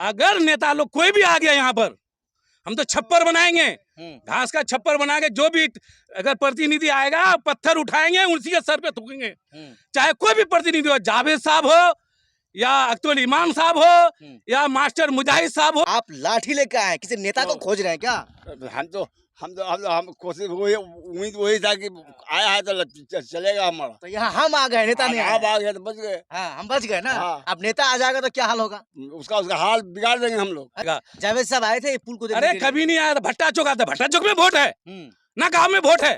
अगर नेता लोग कोई भी आ गया यहाँ पर, हम तो छप्पर बनाएंगे, घास का छप्पर बना के जो भी अगर प्रतिनिधि आएगा पत्थर उठाएंगे, उसी के सर पे थूकेंगे। चाहे कोई भी प्रतिनिधि हो, जावेद साहब हो या अख्तरुल इमाम साहब हो या मास्टर मुजाहिद साहब हो। आप लाठी लेकर आए, किसी नेता को खोज रहे हैं क्या? हम कोशिश वही उम्मीद वही था कि आया है तो चलेगा हमारा। तो यहाँ हम आ गए, नेता नहीं आप आया। आ गए तो बच गए। हाँ, हम बच गए ना। हाँ। अब नेता आ जाएगा तो क्या हाल होगा? उसका हाल बिगाड़ देंगे हम लोग। जावेद साहब आए थे पुल को देखने अरे के लिए? कभी नहीं आया था, भट्टा चौक आता, भट्टा चौक में वोट है ना गांव में वोट है?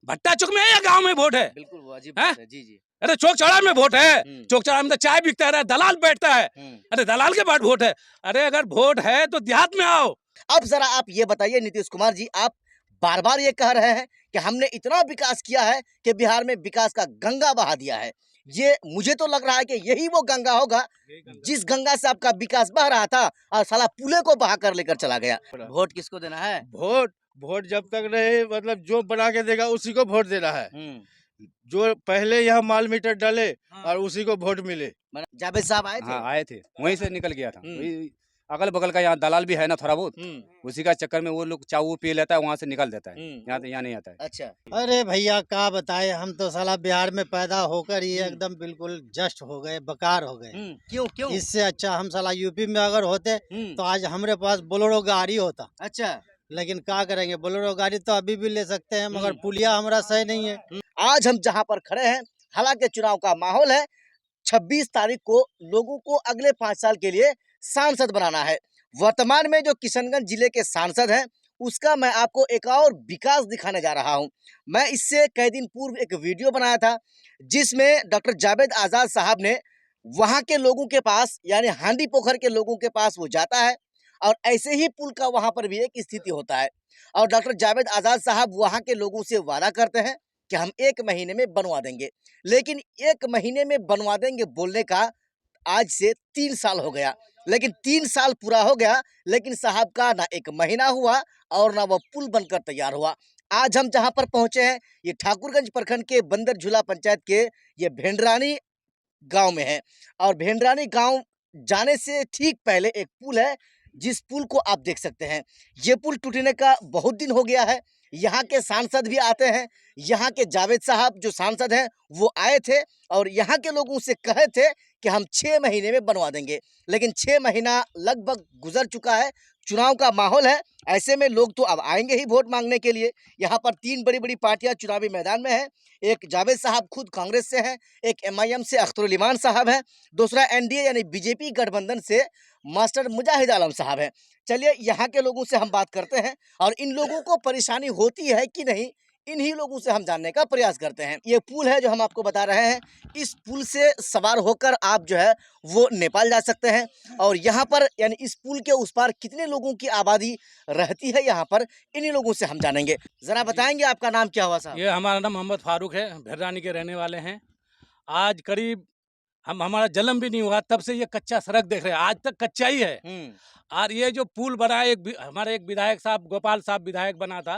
भट्टा चौक में है या गांव में वोट है? बिल्कुल, वो अजीब बात है। जी जी। अरे चौक चौड़ा में वोट है, चौक चौड़ा में तो चाय बिकता है, दलाल बैठता है। अरे दलाल के बाद वोट है। अरे अगर वोट है तो देहात में आओ। अब जरा आप ये बताइए नीतीश कुमार जी, आप बार बार ये कह रहे हैं कि हमने इतना विकास किया है कि बिहार में विकास का गंगा बहा दिया है। ये मुझे तो लग रहा है कि यही वो गंगा होगा जिस गंगा से आपका विकास बह रहा था और साला पुले को बहा कर लेकर चला गया। वोट किसको देना है? वोट जब तक रहे, मतलब जो बना के देगा उसी को वोट देना है। जो पहले यहाँ माल मीटर डाले और उसी को वोट मिले। जावेद साहब आए थे? हाँ आए थे, वहीं से निकल गया था। अगल बगल का यहाँ दलाल भी है ना थोड़ा बहुत, उसी का चक्कर में वो लोग चाऊ पी लेता है, वहाँ से निकल देता है, यहाँ नहीं आता है। अच्छा। अरे भैया क्या बताए, हम तो साला बिहार में पैदा होकर ही एकदम बिल्कुल जस्ट हो गए, बेकार हो गए। क्यों क्यों? इससे अच्छा हम साला यूपी में अगर होते तो आज हमारे पास बोलेरो गाड़ी होता। अच्छा। लेकिन क्या करेंगे, बोलेरो गाड़ी तो अभी भी ले सकते हैं मगर पुलिया हमारा सही नहीं है। आज हम जहाँ पर खड़े हैं, हालांकि चुनाव का माहौल है, 26 तारीख को लोगों को अगले 5 साल के लिए सांसद बनाना है। वर्तमान में जो किशनगंज जिले के सांसद हैं, उसका मैं आपको एक और विकास दिखाने जा रहा हूं। मैं इससे कई दिन पूर्व एक वीडियो बनाया था जिसमें डॉक्टर जावेद आजाद साहब ने वहां के लोगों के पास, यानी हांडी पोखर के लोगों के पास वो जाता है और ऐसे ही पुल का वहां पर भी एक स्थिति होता है और डॉक्टर जावेद आजाद साहब वहां के लोगों से वादा करते हैं कि हम 1 महीने में बनवा देंगे। लेकिन 1 महीने में बनवा देंगे बोलने का आज से 3 साल हो गया, लेकिन 3 साल पूरा हो गया, लेकिन साहब का ना 1 महीना हुआ और ना वो पुल बनकर तैयार हुआ। आज हम जहां पर पहुंचे हैं, ये ठाकुरगंज प्रखंड के बंदर झूला पंचायत के ये भेंडरानी गांव में है और भेंडरानी गांव जाने से ठीक पहले एक पुल है जिस पुल को आप देख सकते हैं। ये पुल टूटने का बहुत दिन हो गया है। यहाँ के सांसद भी आते हैं, यहाँ के जावेद साहब जो सांसद हैं वो आए थे और यहाँ के लोगों से कहे थे कि हम 6 महीने में बनवा देंगे, लेकिन 6 महीना लगभग गुजर चुका है। चुनाव का माहौल है, ऐसे में लोग तो अब आएंगे ही वोट मांगने के लिए। यहाँ पर 3 बड़ी बड़ी पार्टियां चुनावी मैदान में हैं। एक जावेद साहब खुद कांग्रेस से हैं, एक MIM से अख्तरुल इमान साहब हैं, दूसरा NDA यानी बीजेपी गठबंधन से मास्टर मुजाहिद आलम साहब हैं। चलिए यहाँ के लोगों से हम बात करते हैं और इन लोगों को परेशानी होती है कि नहीं, इन्हीं लोगों से हम जानने का प्रयास करते हैं। ये पुल है जो हम आपको बता रहे हैं, इस पुल से सवार होकर आप जो है वो नेपाल जा सकते हैं और यहाँ पर यानी इस पुल के उस पार कितने लोगों की आबादी रहती है यहाँ पर, इन्हीं लोगों से हम जानेंगे। जरा बताएंगे आपका नाम क्या हुआ साहब? ये हमारा नाम मोहम्मद फारूक है, भेररानी के रहने वाले हैं। आज करीब हमारा जन्म भी नहीं हुआ तब से ये कच्चा सड़क देख रहे हैं, आज तक कच्चा ही है। और ये जो पुल बना है, हमारे एक विधायक साहब गोपाल साहब विधायक बना था,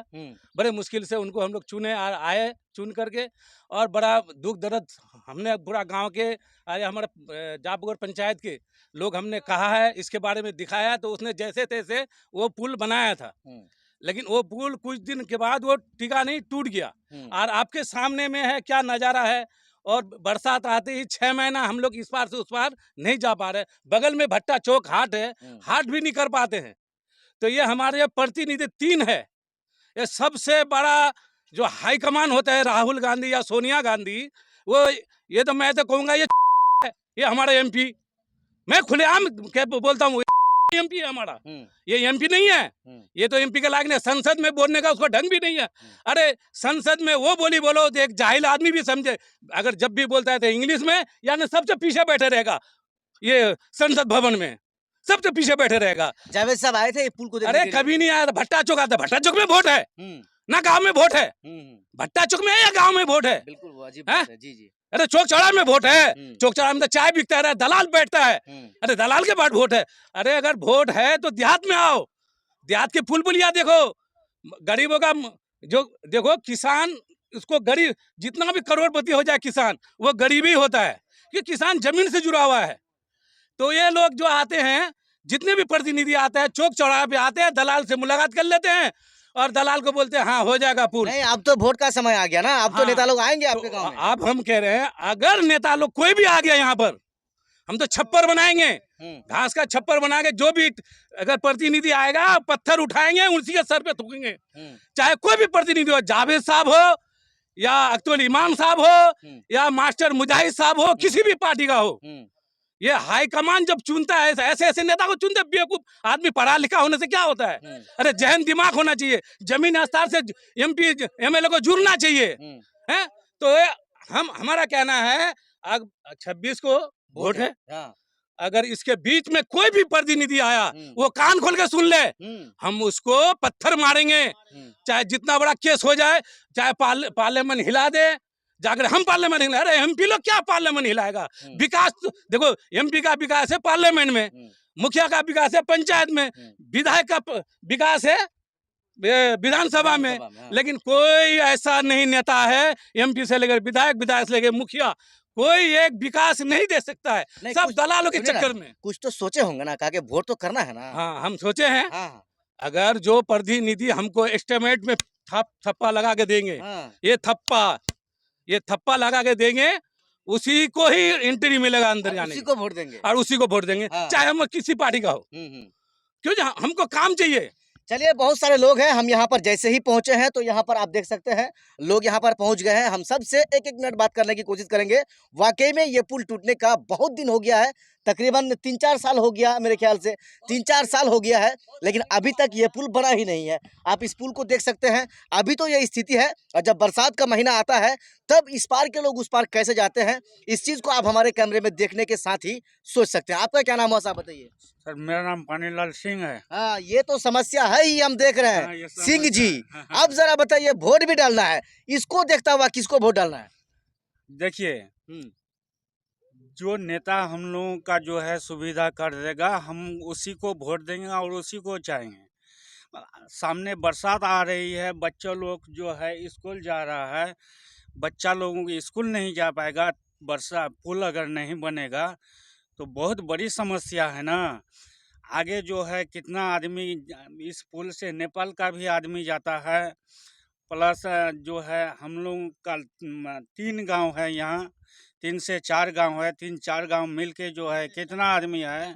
बड़े मुश्किल से उनको हम लोग चुने और आए चुन करके, और बड़ा दुख दर्द हमने पूरा गांव के हमारे जापगढ़ पंचायत के लोग हमने कहा है, इसके बारे में दिखाया, तो उसने जैसे तैसे वो पुल बनाया था। लेकिन वो पुल कुछ दिन के बाद वो टिका नहीं, टूट गया। और आपके सामने में है क्या नज़ारा है, और बरसात आते ही 6 महीना हम लोग इस पार से उस पार नहीं जा पा रहे। बगल में भट्टा चौक हाट है, हाट भी नहीं कर पाते हैं। तो ये हमारे प्रतिनिधि 3 है। ये सबसे बड़ा जो हाईकमान होता है राहुल गांधी या सोनिया गांधी, वो ये तो मैं तो कहूँगा ये हमारा MP, मैं खुलेआम बोलता हूँ, MP है हमारा। ये MP नहीं है, ये तो MP के लायक नहीं, संसद में बोलने का उसको ढंग भी नहीं है। अरे संसद में वो बोली बोलो तो एक जाहिल आदमी भी समझे, अगर जब भी बोलता है तो इंग्लिश में, यानी सबसे पीछे बैठे रहेगा। ये संसद भवन में सबसे पीछे बैठे रहेगा। जावेद साहब आए थे पुल को देखने अरे के लिए? कभी नहीं आया, भट्टा चौक आता, भट्टा चौक में वोट है ना गांव में वोट है? भट्टा चौक में है या गांव में वोट है? बिल्कुल, वो अजीब बात है। जी जी। अरे चौक चौड़ा में वोट है, चौक चौड़ा में तो चाय बिकता है, दलाल बैठता है। अरे दलाल के बाद वोट है। अरे अगर वोट है तो देहात में आओ, देहात के पुल पुलिया देखो, गरीबों का जो देखो, किसान उसको गरीब, जितना भी करोड़पति हो जाए किसान, वो गरीब ही होता है कि किसान जमीन से जुड़ा हुआ है। तो ये लोग जो आते हैं जितने भी प्रतिनिधि आते हैं चौक चौराहे पे आते हैं, दलाल से मुलाकात कर लेते हैं और दलाल को बोलते हैं हाँ हो जाएगा पुल। नहीं, अब तो वोट का समय आ गया ना, अब तो हाँ, नेता लोग आएंगे तो आपके गांव में। अब हम कह रहे हैं अगर नेता लोग कोई भी आ गया यहाँ पर, हम तो छप्पर बनाएंगे, घास का छप्पर बना के जो भी अगर प्रतिनिधि आएगा पत्थर उठाएंगे उसी के सर पे थूकेंगे। चाहे कोई भी प्रतिनिधि हो, जावेद साहब हो या अख्तुल इमाम साहब हो या मास्टर मुजाहिद साहब हो, किसी भी पार्टी का हो, ये हाईकमान जब चुनता है ऐसे ऐसे नेता को चुनते। बेवकूफ आदमी पढ़ा लिखा होने से क्या होता है? अरे जहन दिमाग होना चाहिए, जमीन स्तर से MP MLA को जुड़ना चाहिए है। तो हमारा कहना है अब 26 को वोट है, हाँ। अगर इसके बीच में कोई भी प्रतिनिधि आया वो कान खोल के सुन ले, हम उसको पत्थर मारेंगे, चाहे जितना बड़ा केस हो जाए, चाहे पार्लियामेंट हिला दे, जाकर हम पार्लियामेंट हिला। अरे MP लोग क्या पार्लियामेंट हिलाएगा? विकास तो देखो, MP का विकास है पार्लियामेंट में, मुखिया का विकास है पंचायत में, विधायक का विकास है विधानसभा में, लेकिन कोई ऐसा नहीं नेता है MP से लेकर विधायक, विधायक से लेकर मुखिया, कोई एक विकास नहीं दे सकता है, सब दलालों के चक्कर में। कुछ तो सोचे होंगे ना, कहा कि वोट तो करना है ना। हाँ, हम सोचे हैं हाँ, अगर जो प्रतिनिधि हमको एस्टिमेट में थप्पा लगा के देंगे, हाँ। ये थप्पा लगा के देंगे, उसी को ही एंट्री मिलेगा अंदर जाने उसी की, को वोट देंगे। और उसी को वोट देंगे, हाँ। चाहे हम किसी पार्टी का हो। क्यों? हमको काम चाहिए। चलिए, बहुत सारे लोग हैं, हम यहाँ पर जैसे ही पहुंचे हैं तो यहाँ पर आप देख सकते हैं लोग यहाँ पर पहुंच गए हैं। हम सबसे एक एक मिनट बात करने की कोशिश करेंगे। वाकई में ये पुल टूटने का बहुत दिन हो गया है, तकरीबन 3-4 साल हो गया, मेरे ख्याल से 3-4 साल हो गया है, लेकिन अभी तक ये पुल बना ही नहीं है। आप इस पुल को देख सकते हैं, अभी तो ये स्थिति है, और जब बरसात का महीना आता है तब इस पार के लोग उस पार कैसे जाते हैं, इस चीज़ को आप हमारे कैमरे में देखने के साथ ही सोच सकते हैं। आपका क्या नाम है साहब, बताइए। सर मेरा नाम पानीलाल सिंह है। हाँ, ये तो समस्या है ही, हम देख रहे हाँ, हैं ये सिंह जी। हाँ। अब जरा बताइए, वोट भी डालना है, इसको देखता हुआ किसको वोट डालना है? देखिए, जो नेता हम लोगों का जो है सुविधा कर देगा, हम उसी को वोट देंगे और उसी को चाहेंगे। सामने बरसात आ रही है, बच्चों लोग जो है स्कूल जा रहा है, बच्चा लोगों को स्कूल नहीं जा पाएगा, पुल अगर नहीं बनेगा तो बहुत बड़ी समस्या है ना। आगे जो है कितना आदमी इस पुल से नेपाल का भी आदमी जाता है, प्लस जो है हम लोग का 3 गांव है यहाँ, 3 से 4 गांव है, 3-4 गांव मिलके जो है कितना आदमी है,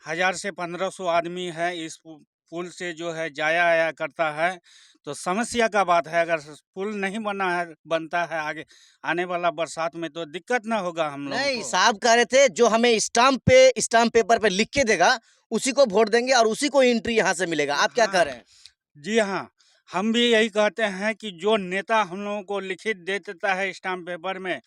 1000 से 1500 आदमी है इस पुल से जो है जाया आया करता है। तो समस्या का बात है, अगर पुल नहीं बनता है आगे आने वाला बरसात में तो दिक्कत ना होगा हम लोग नहीं, को। साहब कह रहे थे जो हमें स्टाम्प पेपर पे लिख के देगा उसी को वोट देंगे और उसी को एंट्री यहाँ से मिलेगा। आप क्या कह रहे हैं? जी हाँ, हम भी यही कहते हैं कि जो नेता हम लोगों को लिखित दे देता है स्टाम्प पेपर में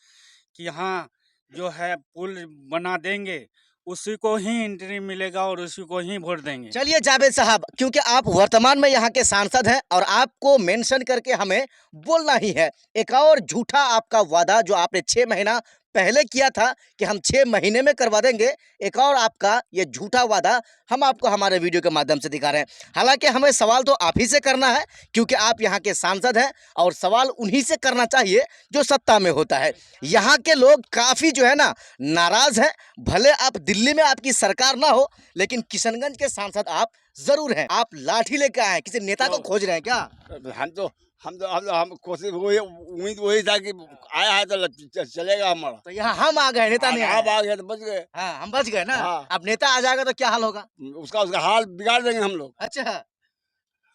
कि हाँ जो है पुल बना देंगे, उसी को ही एंट्री मिलेगा और उसी को ही वोट देंगे। चलिए जावेद साहब, क्योंकि आप वर्तमान में यहाँ के सांसद हैं और आपको मेंशन करके हमें बोलना ही है, एक और झूठा आपका वादा जो आपने 6 महीना पहले किया था कि हम 6 महीने में करवा देंगे, एक और आपका ये झूठा वादा हम आपको हमारे वीडियो के माध्यम से दिखा रहे हैं। हालांकि हमें सवाल तो आप ही से करना है, क्योंकि आप यहाँ के सांसद हैं और सवाल उन्हीं से करना चाहिए जो सत्ता में होता है। यहाँ के लोग काफ़ी जो है ना नाराज हैं। भले आप दिल्ली में आपकी सरकार ना हो, लेकिन किशनगंज के सांसद आप जरूर हैं। आप लाठी लेकर आए, किसी नेता को खोज रहे हैं क्या? हम कोशिश वही, उम्मीद वही था कि आया है तो चलेगा हमारा। तो यहाँ हम आ गए, नेता नहीं आप आए। आ गए तो बच गए। हाँ, हम बच गए ना। हाँ। अब नेता आ जाएगा तो क्या हाल होगा? उसका हाल बिगाड़ देंगे हम लोग। अच्छा,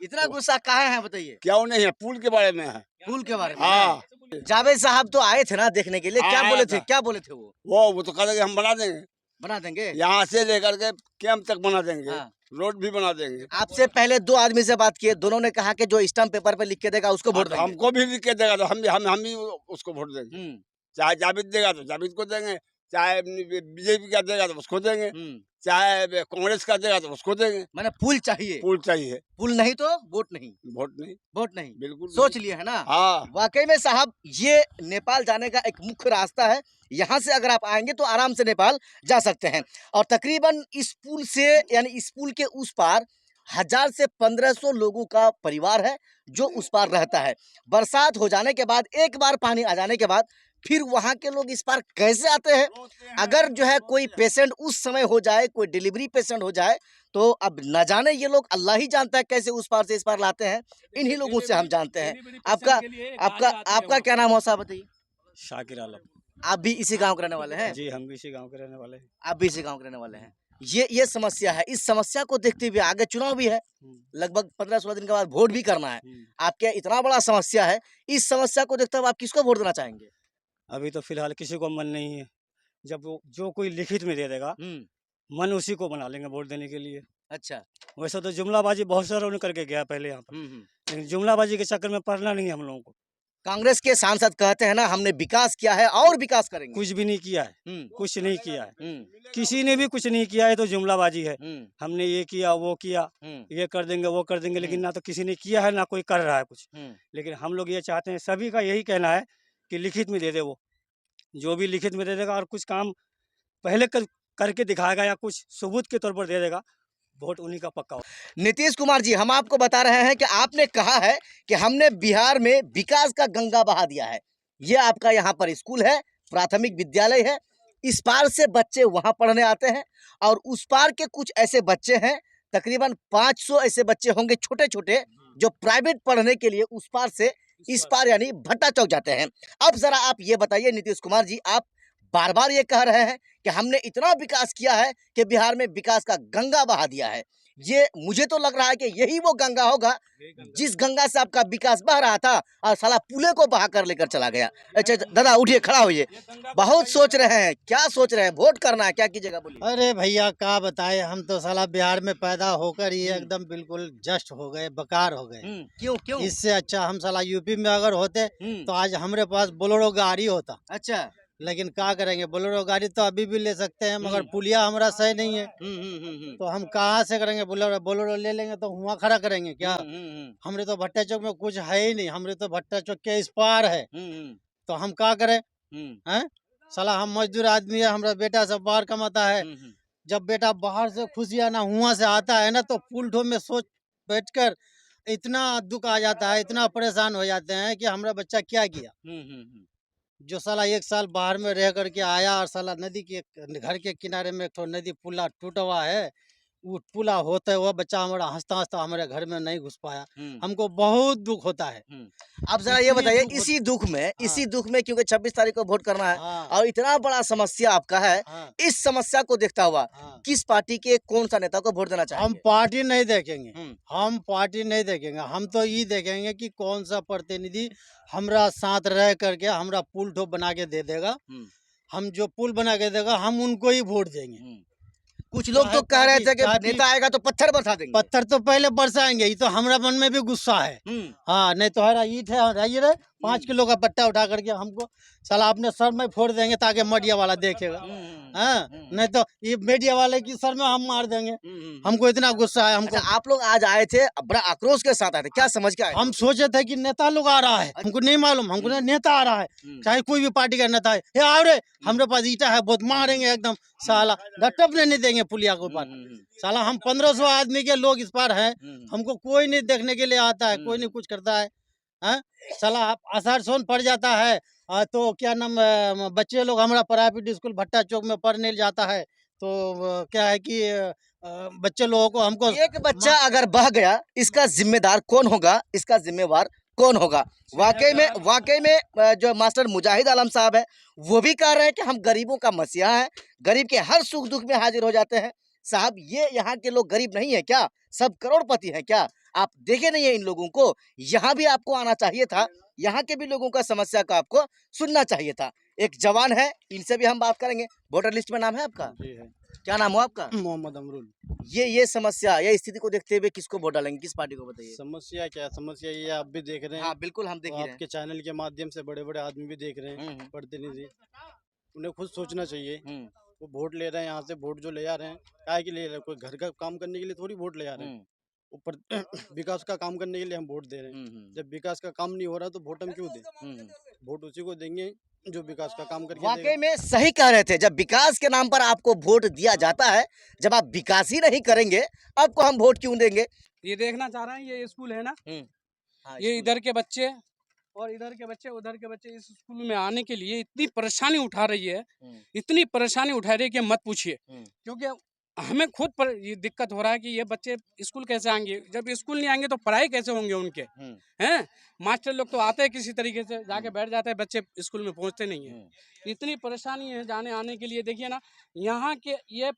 इतना गुस्सा काहे है बताइए? क्यों नहीं है, पुल के बारे में है। पुल के बारे में? हाँ, जावेद साहब तो आए थे ना देखने के लिए, क्या आया बोले था। थे, क्या बोले थे वो? वो तो कहते हम बना देंगे, बना देंगे। यहाँ से लेकर के कैंप तक बना देंगे, हाँ। रोड भी बना देंगे। आपसे पहले 2 आदमी से बात किए, दोनों ने कहा कि जो स्टाम्प पेपर पे लिख के देगा उसको वोट देंगे। हमको भी लिख के देगा तो हम भी उसको वोट देंगे। हम्म, चाहे जावेद देगा तो जावेद को देंगे, चाहे बीजेपी का देगा तो उसको देंगे, हम्म। चाहे कांग्रेस का देगा तो उसको देंगे। मैंने पुल चाहिए, पुल चाहिए, पुल नहीं तो वोट नहीं, वोट नहीं। वोट नहीं। बिल्कुल सोच लिए है ना? हाँ, वाकई में साहब, ये नेपाल जाने का एक मुख्य रास्ता है। यहाँ से अगर आप आएंगे तो आराम से नेपाल जा सकते हैं। और तकरीबन इस पुल से, यानी इस पुल के उस पार 1000 से 1500 लोगों का परिवार है जो उस पार रहता है। बरसात हो जाने के बाद, एक बार पानी आ जाने के बाद फिर वहाँ के लोग इस पार कैसे आते हैं? अगर जो है कोई पेशेंट उस समय हो जाए, कोई डिलीवरी पेशेंट हो जाए, तो अब न जाने ये लोग, अल्लाह ही जानता है कैसे उस पार से इस पार लाते हैं। इन्हीं लोगों से हम जानते हैं। आपका आपका क्या नाम हो साहब बताइए? शाकिर आलम। आप भी इसी गांव के रहने वाले हैं? जी, हम भी इसी गांव के रहने वाले हैं। आप भी इसी गांव के रहने वाले हैं। ये समस्या है। इस समस्या को देखते हुए आगे चुनाव भी है, लगभग 15-16 दिन के बाद वोट भी करना है। आपके इतना बड़ा समस्या है, इस समस्या को देखते हुए आप किसको वोट देना चाहेंगे? अभी तो फिलहाल किसी को मन नहीं है। जब वो जो कोई लिखित में दे देगा, मन उसी को बना लेंगे वोट देने के लिए। अच्छा। वैसे तो जुमलाबाजी बहुत सारा उन्होंने करके गया पहले यहाँ पर, लेकिन जुमलाबाजी के चक्कर में पड़ना नहीं है हम लोगों को। कांग्रेस के सांसद कहते हैं ना, हमने विकास किया है और विकास करेंगे। कुछ भी नहीं किया है, कुछ नहीं किया है, किसी ने भी कुछ नहीं किया है, तो जुमलाबाजी है। हमने ये किया, वो किया, ये कर देंगे, वो कर देंगे, लेकिन ना तो किसी ने किया है, ना कोई कर रहा है कुछ। लेकिन हम लोग ये चाहते हैं, सभी का यही कहना है कि लिखित में दे दे, वो जो भी लिखित में दे देगा और कुछ काम पहले करके दिखाएगा या कुछ सबूत के तौर पर दे देगा, वोट उन्हीं का पक्का हो। नीतीश कुमार जी, हम आपको बता रहे हैं कि आपने कहा है कि हमने बिहार में विकास का गंगा बहा दिया है। ये आपका यहाँ पर स्कूल है, प्राथमिक विद्यालय है। इस पार से बच्चे वहाँ पढ़ने आते हैं और उस पार के कुछ ऐसे बच्चे हैं, तकरीबन 500 ऐसे बच्चे होंगे छोटे छोटे, जो प्राइवेट पढ़ने के लिए उस पार से इस पार यानी भट्टा चौक जाते हैं। अब जरा आप ये बताइए नीतीश कुमार जी, आप बार बार ये कह रहे हैं कि हमने इतना विकास किया है कि बिहार में विकास का गंगा बहा दिया है। ये मुझे तो लग रहा है कि यही वो गंगा होगा जिस गंगा से आपका विकास बह रहा था और साला पुले को बहा कर लेकर चला गया। अच्छा दादा उठिए, खड़ा होइए। बहुत सोच रहे हैं, क्या सोच रहे हैं? वोट करना है, क्या कीजिएगा बोलिए? अरे भैया क्या बताए, हम तो साला बिहार में पैदा होकर ही एकदम बिल्कुल जस्ट हो गए, बेकार हो गए। क्यों क्यों? इससे अच्छा हम साला यूपी में अगर होते तो आज हमारे पास बोलेरो गाड़ी होता। अच्छा। लेकिन क्या करेंगे, बोलेरो गाड़ी तो अभी भी ले सकते हैं, मगर पुलिया हमारा सही नहीं है। तो हम कहाँ से करेंगे? बोलेरो बोलेरो ले लेंगे तो वहाँ खड़ा करेंगे क्या? हमरे तो भट्टा चौक में कुछ है ही नहीं, हमरे तो भट्टा चौक के इस पार है, तो हम क्या करें? हैं साला, हम मजदूर आदमी है, हमारा बेटा सब बाहर कमाता है। जब बेटा बाहर से खुशियाना हुआ से आता है ना, तो पुल ठो में सोच बैठकर इतना दुख आ जाता है, इतना परेशान हो जाते हैं कि हमारा बच्चा क्या किया। जो साला 1 साल बाहर में रह करके आया और साला नदी के घर के किनारे में एक ठो नदी पुला टूटा हुआ है, वो पुला होता है, वो बच्चा हमारा हंसता हंसता हमारे घर में नहीं घुस पाया। हमको बहुत दुख होता है। अब जरा ये बताइए, इसी दुख में क्योंकि 26 तारीख को वोट करना है और इतना बड़ा समस्या आपका है, इस समस्या को देखता हुआ किस पार्टी के कौन सा नेता को वोट देना हम चाहेंगे? पार्टी नहीं देखेंगे, हम पार्टी नहीं देखेंगे, हम तो ये देखेंगे कि कौन सा प्रतिनिधि हमरा साथ रह करके हमरा पुल ठो बना के दे देगा। हम जो पुल बना के देगा हम उनको ही वोट देंगे। कुछ लोग तो कह रहे थे कि चाहे भी- नेता आएगा तो पत्थर बरसा देंगे। पत्थर तो पहले बरसाएंगे, ये तो हमरा मन में भी गुस्सा है। हाँ, नहीं तो हरा ईट है, रहिए रे 5 किलो का पट्टा उठा करके हमको साला अपने सर में फोड़ देंगे ताकि मीडिया वाला देखेगा। हाँ, नहीं तो ये मीडिया वाले की सर में हम मार देंगे। हमको इतना गुस्सा है। हमको अच्छा, आप लोग आज आए थे, बड़ा आक्रोश के साथ आए थे, क्या समझ के आए थे? हम सोचे थे कि नेता लोग आ रहा है, हमको नहीं मालूम, हमको ना नेता आ रहा है, चाहे कोई भी पार्टी का नेता है। ये आओ रे, हमारे पास ईटा है, बहुत मारेंगे एकदम साला, डटपने नहीं देंगे पुलिया के ऊपर। साला हम 1500 आदमी के लोग इस पार हैं, हमको कोई नहीं देखने के लिए आता है, कोई नहीं कुछ करता है। हैं साला, आषाढ़ सोन पड़ जाता है तो क्या नाम, बच्चे लोग हमारा प्राइवेट स्कूल भट्टा चौक में पढ़ने जाता है, तो क्या है कि बच्चे लोगों को हमको एक बच्चा अगर बह गया, इसका जिम्मेदार कौन होगा? इसका जिम्मेवार कौन होगा? वाकई में जो मास्टर मुजाहिद आलम साहब है, वो भी कह रहे हैं कि हम गरीबों का मसीहा है, गरीब के हर सुख दुख में हाजिर हो जाते हैं। साहब, ये यहाँ के लोग गरीब नहीं है क्या? सब करोड़पति हैं क्या? आप देखे नहीं है इन लोगों को? यहाँ भी आपको आना चाहिए था, यहाँ के भी लोगों का समस्या का आपको सुनना चाहिए था। एक जवान है, इनसे भी हम बात करेंगे। वोटर लिस्ट में नाम है आपका? क्या नाम हो आपका? मोहम्मद अमरुल। ये समस्या, ये स्थिति को देखते हुए किसको वोट डालेंगे, किस पार्टी को बताइए? समस्या क्या समस्या, ये आप भी देख रहे हैं। हाँ बिल्कुल, हम देख और ही रहे हैं। आपके चैनल के माध्यम से बड़े बड़े आदमी भी देख रहे हैं, प्रतिनिधि। उन्हें खुद सोचना चाहिए। वो वोट ले रहे हैं, यहाँ से वोट जो ले जा रहे हैं, काहे के लिए ले रहे हैं? कोई घर का काम करने के लिए थोड़ी वोट ले जा रहे हैं, ऊपर विकास का काम करने के लिए हम वोट दे रहे हैं। जब विकास का काम नहीं हो रहा तो वोट हम क्यों दें? वोट उसी को देंगे जो विकास का काम करके वाकई देगा। में सही कह रहे थे, जब विकास के नाम पर आपको वोट दिया जाता है, जब आप विकास ही नहीं करेंगे, आपको हम वोट क्यों देंगे? ये देखना चाह रहे हैं, ये स्कूल है ना, हाँ, ये इधर के बच्चे और इधर के बच्चे उधर के बच्चे इस स्कूल में आने के लिए इतनी परेशानी उठा रही है, इतनी परेशानी उठा रही है कि मत पूछिए। क्योंकि हमें खुद पर ये दिक्कत हो रहा है कि ये बच्चे स्कूल कैसे आएंगे, जब स्कूल नहीं आएंगे तो पढ़ाई कैसे होंगे उनके, हैं? मास्टर लोग तो आते हैं किसी तरीके से, जाके बैठ जाते हैं, बच्चे स्कूल में पहुंचते नहीं है। इतनी परेशानी है जाने आने के लिए। देखिए ना, यहाँ के ये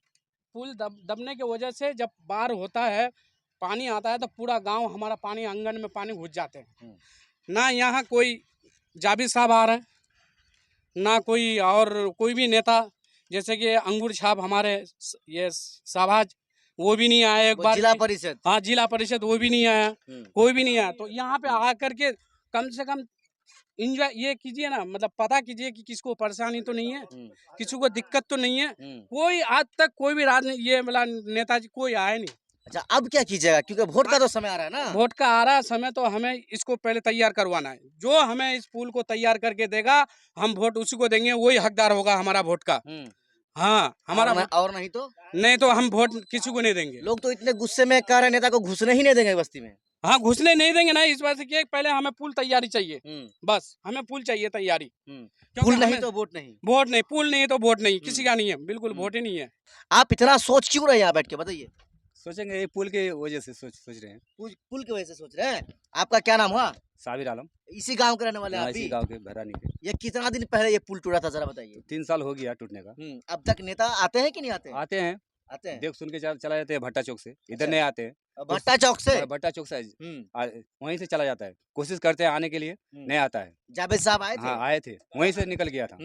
पुल दबने की वजह से जब बाढ़ होता है, पानी आता है, तो पूरा गांव हमारा पानी, आंगन में पानी घुस जाते हैं। ना यहाँ कोई जाबिर साहब आ रहे हैं, ना कोई और कोई भी नेता, जैसे कि अंगूर छाप हमारे ये शाहबाज, वो भी नहीं आए एक बार। जिला परिषद, हाँ, जिला परिषद, वो भी नहीं आया, कोई भी नहीं आया। तो यहाँ पे आकर के कम से कम इंजॉय ये कीजिए ना, मतलब पता कीजिए कि किसको परेशानी तो नहीं है, किसी को दिक्कत तो नहीं है। कोई आज तक कोई भी ये मतलब नेताजी कोई आया नहीं। अच्छा, अब क्या कीजिएगा, क्योंकि वोट का तो समय आ रहा है ना? वोट का आ रहा समय, तो हमें इसको पहले तैयार करवाना है। जो हमें इस पुल को तैयार करके देगा, हम वोट उसी को देंगे, वही हकदार होगा हमारा वोट का। हाँ, हमारा और नहीं तो हम वोट किसी को नहीं देंगे। लोग तो इतने गुस्से में कह रहे हैं नेता को घुसने ही नहीं देंगे बस्ती में। हाँ, घुसने नहीं देंगे ना, इस वजह से कि पहले हमें पुल तैयारी चाहिए, बस हमें पुल चाहिए तैयारी। पुल नहीं तो वोट नहीं। वोट नहीं, पुल नहीं तो वोट नहीं, किसी का नहीं है, बिल्कुल वोट ही नहीं है। आप इतना सोच क्यों रहे हैं यहाँ बैठ के, बताइए? सोचेंगे ये पुल की वजह से सोच रहे हैं। पुल की वजह से सोच रहे हैं। आपका क्या नाम हुआ? साबिर आलम, इसी गांव के रहने वाले हैं आप इसी भी? गांव के भरानी के। ये कितना दिन पहले ये पुल टूटा था, जरा बताइए। 3 साल हो गया टूटने का। अब तक नेता आते हैं कि नहीं आते? आते हैं, आते हैं। देख सुन के चला जाते हैं भट्टा चौक से, इधर नहीं आते हैं। भट्टा चौक से? भट्टा चौक से वहीं से चला जाता है, कोशिश करते हैं आने के लिए, नहीं आता है। जावेद साहब आए थे? हाँ, आए थे, वहीं से निकल गया था।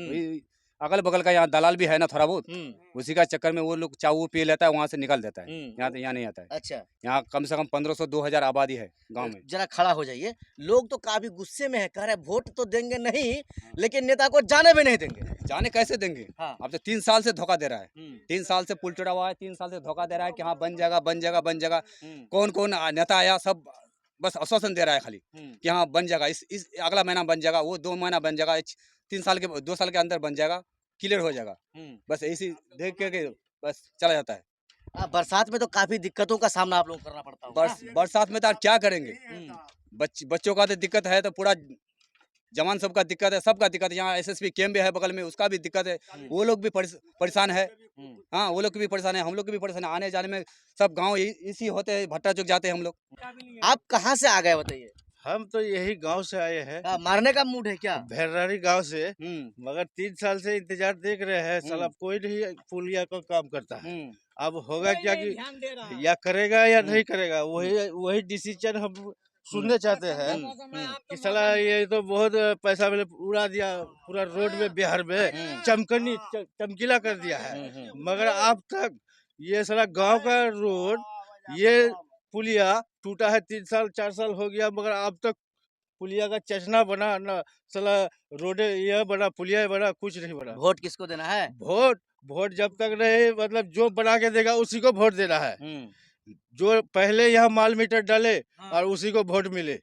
अगल बगल का यहाँ दलाल भी है ना थोड़ा बहुत, उसी का चक्कर में वो लोग चाऊ पी लेता है, वहाँ से निकल देता है। यहाँ नहीं आता है। अच्छा, यहाँ कम से कम 1500-2000 आबादी है गांव में। जरा खड़ा हो जाइए। लोग तो काफी गुस्से में है, कह रहे वोट तो देंगे नहीं, लेकिन नेता को जाने भी नहीं देंगे। जाने कैसे देंगे? हाँ। अब तो 3 साल से धोखा दे रहा है। 3 साल से पुल टूटा हुआ है, 3 साल से धोखा दे रहा है कि हाँ बन जाएगा, बन जाएगा, बन जाएगा। कौन कौन नेता आया, सब बस आश्वासन दे रहा है खाली कि हाँ बन जाएगा, इस अगला महीना बन जाएगा, वो 2 महीना बन जाएगा, 2 साल के अंदर बन जाएगा, क्लियर हो जाएगा। बस ऐसी देख के बस चला जाता है। बरसात में तो काफी दिक्कतों का सामना आप लोगों को करना पड़ता होगा। बरसात में तो आप क्या करेंगे? बच्चों का तो दिक्कत है, तो पूरा जवान सबका दिक्कत है, सबका दिक्कत है। यहाँ एसएसपी कैंप भी है बगल में, उसका भी दिक्कत है, वो लोग भी परेशान है। हाँ, वो लोग भी परेशान है, हम लोग भी परेशान है, आने जाने में सब गाँव इसी होते हैं, भट्टा चौक जाते हैं हम लोग। आप कहाँ से आ गए बताइए? हम तो यही गांव से आए हैं। मारने का मूड है क्या? भैरारी गांव से, मगर 3 साल से इंतजार देख रहे हैं, साला कोई नहीं पुलिया का काम करता है। अब होगा क्या कि या करेगा या नहीं करेगा, वही डिसीजन हम सुनने चाहते हैं कि साला ये तो बहुत पैसा मैंने उड़ा दिया, पूरा रोड में बिहार में चमकीला कर दिया है, मगर अब तक ये साला गांव का रोड, ये पुलिया टूटा है 3 साल 4 साल हो गया, मगर अब तक पुलिया का चचना बना ना, साला रोड यह बना, पुलिया बना, कुछ नहीं बना। वोट किसको देना है? वोट जब तक नहीं, मतलब जो बना के देगा उसी को वोट देना है। जो पहले यहाँ माल मीटर डाले और उसी को वोट मिले।